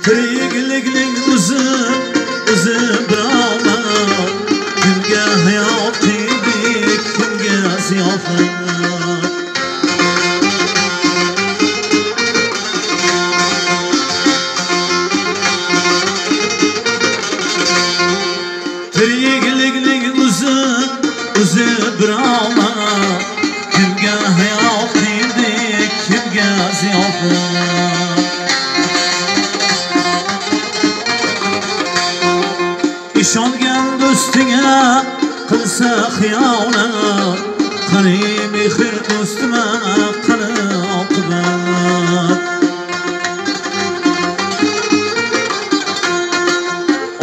Tiriklikning o'zi birovlar kimga hayot qiydik, kimga ziyofat. Tiriklikning o'zi birovlar kimga hayot qiydik, kimga ziyofat. İshongan do'stingga qilsa xiyonat, qani mehr do'stima qani oqibat.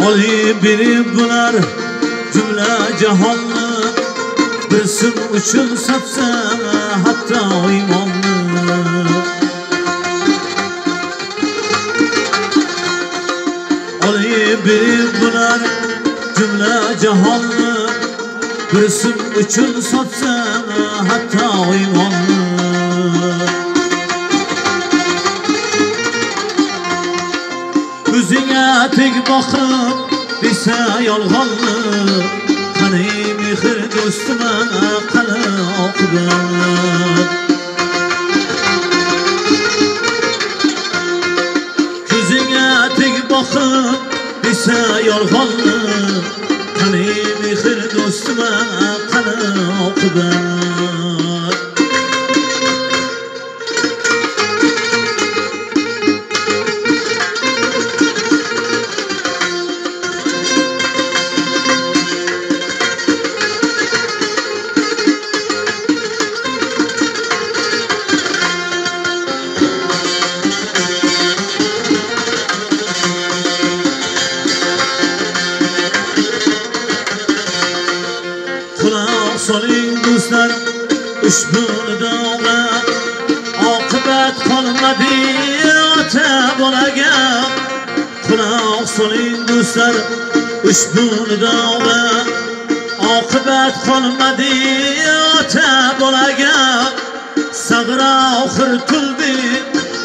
Olib berib bular jumla jahonni, bir sim uchun sotsa hatto iymonni. Olib berib bular cümle cahanlı, bir sim üçün satsa hatta imanlı. Üzüne tek bakıp dese yalganlı, qani mehr do'stime qani oqibat. Ko'zingga tek bakıp dese yalganlı, qani mehr do'stime qani oqibat. Quloq soling do'stlar ushbu nidoga, oqibat qolmadi ota bolaga. Quloq soling do'stlar ushbu nidoga, oqibat qolmadi ota bolaga. Sag'ra oxir tuldi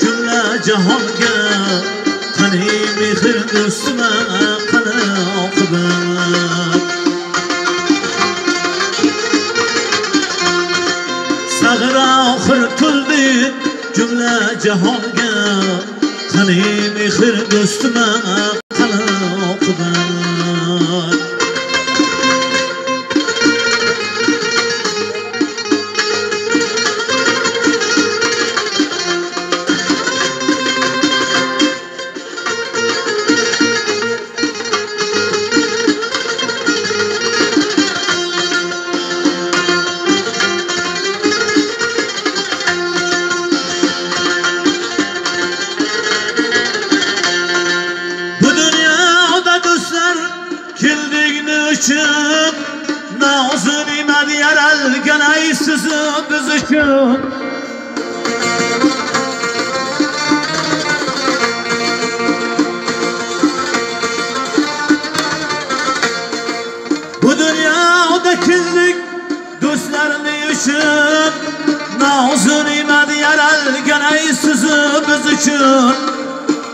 jumla jahonga, qani mehr do'stime qani oqibat. Sag'ra oxir tuldi jumla jahonga, qani mehr do'stime qani oqibat. Üçün nazır iman yaralgan ay sizi biz üçün. Bu dünyada kimlik dostlarını üçün, nazır iman yaralgan ay sizi biz üçün.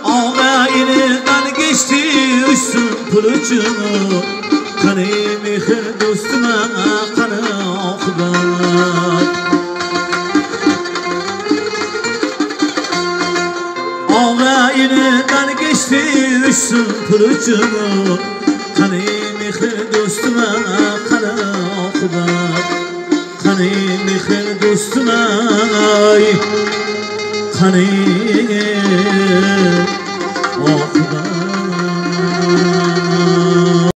Ağayinizden geçti üstün pul üçün, qani mehr do'stime qani oqibat. Og'ayinidan geçti uchsin pul uchun, qani mehr do'stime qani oqibat. Qani mehr do'stime qani